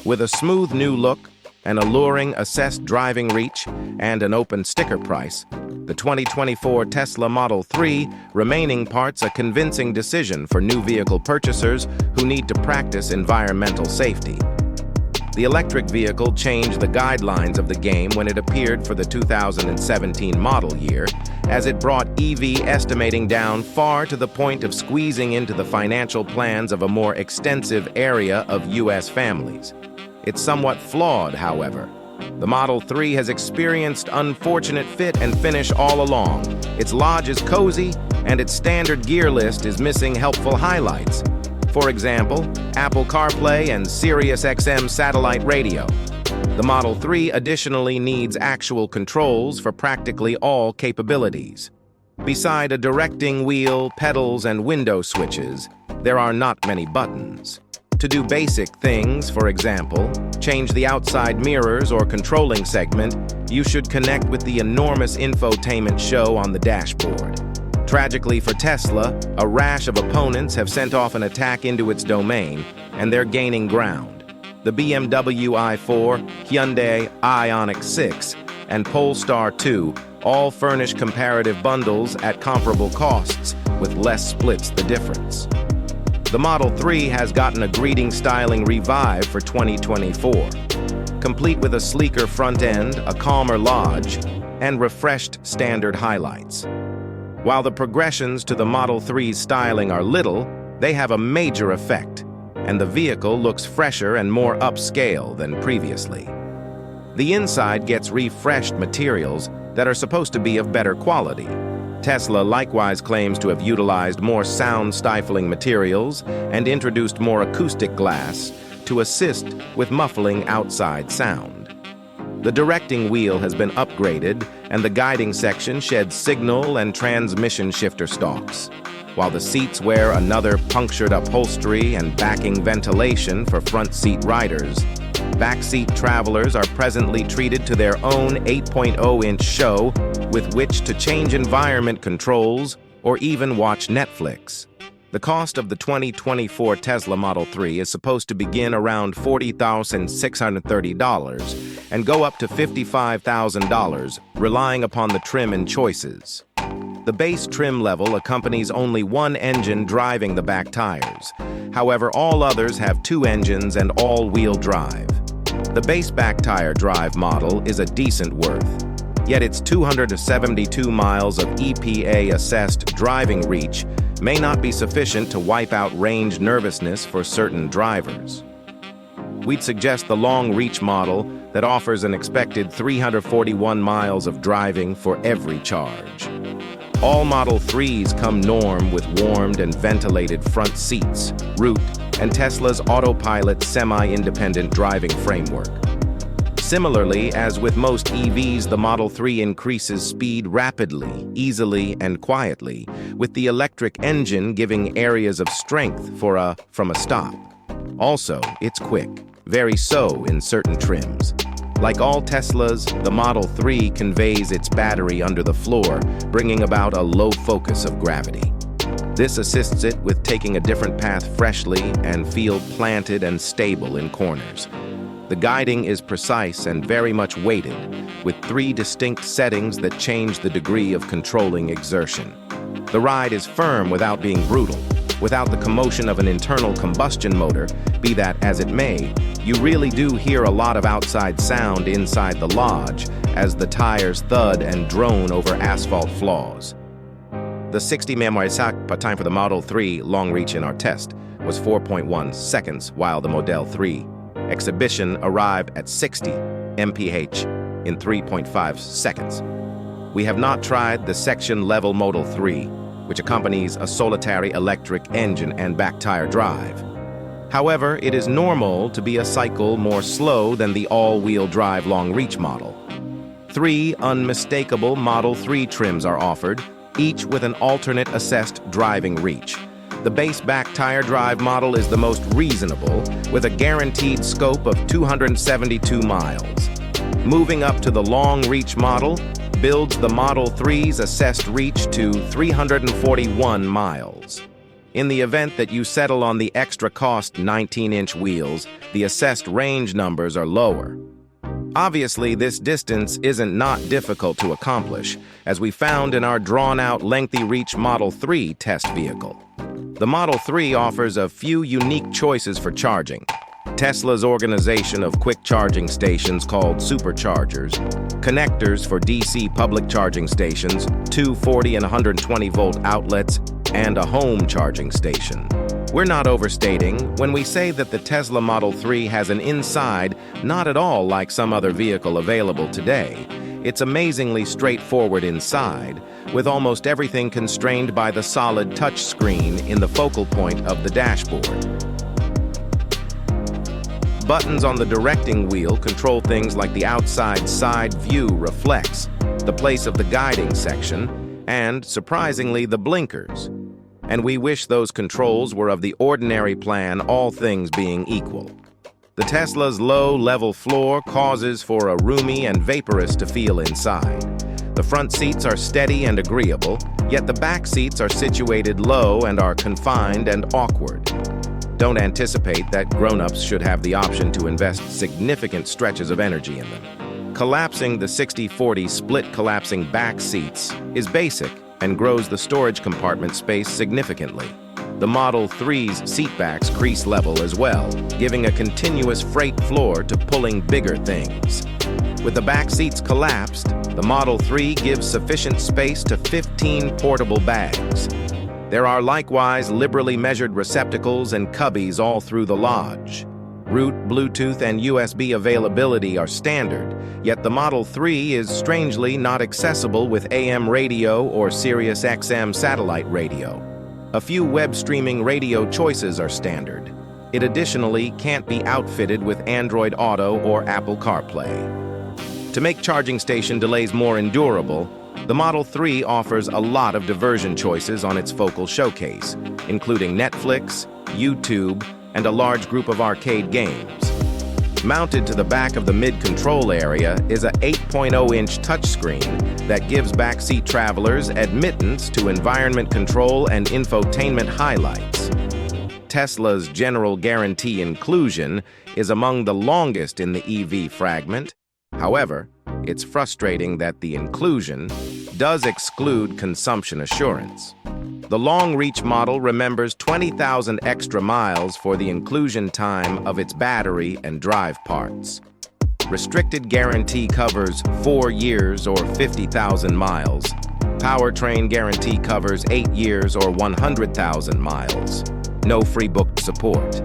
With a smooth new look, an alluring assessed driving reach, and an open sticker price, the 2024 Tesla Model 3 remaining parts a convincing decision for new vehicle purchasers who need to practice environmental safety. The electric vehicle changed the guidelines of the game when it appeared for the 2017 model year, as it brought EV estimating down far to the point of squeezing into the financial plans of a more extensive area of U.S. families. It's somewhat flawed, however. The Model 3 has experienced unfortunate fit and finish all along. Its lodge is cozy, and its standard gear list is missing helpful highlights. For example, Apple CarPlay and SiriusXM satellite radio. The Model 3 additionally needs actual controls for practically all capabilities. Beside a directing wheel, pedals, and window switches, there are not many buttons. To do basic things, for example, change the outside mirrors or controlling segment, you should connect with the enormous infotainment show on the dashboard. Tragically for Tesla, a rash of opponents have sent off an attack into its domain, and they're gaining ground. The BMW i4, Hyundai Ioniq 6, and Polestar 2 all furnish comparative bundles at comparable costs, with less splits the difference. The Model 3 has gotten a greeting styling revive for 2024, complete with a sleeker front end, a calmer lodge, and refreshed standard highlights. While the progressions to the Model 3's styling are little, they have a major effect, and the vehicle looks fresher and more upscale than previously. The inside gets refreshed materials that are supposed to be of better quality. Tesla likewise claims to have utilized more sound-stifling materials and introduced more acoustic glass to assist with muffling outside sound. The directing wheel has been upgraded, and the guiding section sheds signal and transmission shifter stalks, while the seats wear another punctured upholstery and backing ventilation for front seat riders. Backseat travelers are presently treated to their own 8.0-inch show with which to change environment controls or even watch Netflix. The cost of the 2024 Tesla Model 3 is supposed to begin around $40,630 and go up to $55,000, relying upon the trim and choices. The base trim level accompanies only one engine driving the back tires. However, all others have two engines and all-wheel drive. The base back tire drive model is a decent worth, yet its 272 miles of EPA-assessed driving reach may not be sufficient to wipe out range nervousness for certain drivers. We'd suggest the long-reach model that offers an expected 341 miles of driving for every charge. All Model 3s come norm with warmed and ventilated front seats, root, and Tesla's autopilot semi-independent driving framework. Similarly, as with most EVs, the Model 3 increases speed rapidly, easily, and quietly, with the electric engine giving areas of strength from a stop. Also, it's quick, very so in certain trims. Like all Teslas, the Model 3 conveys its battery under the floor, bringing about a low focus of gravity. This assists it with taking a different path freshly and feel planted and stable in corners. The guiding is precise and very much weighted, with 3 distinct settings that change the degree of controlling exertion. The ride is firm without being brutal. Without the commotion of an internal combustion motor, be that as it may, you really do hear a lot of outside sound inside the lodge as the tires thud and drone over asphalt flaws. The 60 memory time for the Model 3 long reach in our test was 4.1 seconds, while the Model 3 exhibition arrived at 60 mph in 3.5 seconds. We have not tried the section-level Model 3, which accompanies a solitary electric engine and back tire drive. However, it is normal to be a cycle more slow than the all-wheel drive long-reach model. 3 unmistakable Model 3 trims are offered, each with an alternate assessed driving reach. The base back tire drive model is the most reasonable, with a guaranteed scope of 272 miles. Moving up to the long-reach model builds the Model 3's assessed reach to 341 miles. In the event that you settle on the extra-cost 19-inch wheels, the assessed range numbers are lower. Obviously, this distance isn't not difficult to accomplish, as we found in our drawn-out lengthy reach Model 3 test vehicle. The Model 3 offers a few unique choices for charging. Tesla's organization of quick charging stations called superchargers, connectors for DC public charging stations, two 40 and 120-volt outlets, and a home charging station. We're not overstating when we say that the Tesla Model 3 has an inside not at all like some other vehicle available today. It's amazingly straightforward inside, with almost everything constrained by the solid touchscreen in the focal point of the dashboard. Buttons on the directing wheel control things like the outside side view reflex, the place of the guiding section, and, surprisingly, the blinkers. And we wish those controls were of the ordinary plan, all things being equal. The Tesla's low-level floor causes for a roomy and vaporous to feel inside. The front seats are steady and agreeable, yet the back seats are situated low and are confined and awkward. Don't anticipate that grown-ups should have the option to invest significant stretches of energy in them. Collapsing the 60-40 split collapsing back seats is basic and grows the storage compartment space significantly. The Model 3's seatbacks crease level as well, giving a continuous freight floor to pulling bigger things. With the back seats collapsed, the Model 3 gives sufficient space to 15 portable bags. There are likewise liberally measured receptacles and cubbies all through the lodge. Root, Bluetooth, and USB availability are standard, yet the Model 3 is strangely not accessible with AM radio or SiriusXM satellite radio. A few web streaming radio choices are standard. It additionally can't be outfitted with Android Auto or Apple CarPlay. To make charging station delays more endurable, the Model 3 offers a lot of diversion choices on its focal showcase, including Netflix, YouTube, and a large group of arcade games. Mounted to the back of the mid-control area is a 8.0-inch touchscreen that gives backseat travelers admittance to environment control and infotainment highlights. Tesla's general guarantee inclusion is among the longest in the EV fragment. However, it's frustrating that the inclusion does exclude consumption assurance. The long-reach model remembers 20,000 extra miles for the inclusion time of its battery and drive parts. Restricted guarantee covers 4 years or 50,000 miles. Powertrain guarantee covers 8 years or 100,000 miles. No free booked support.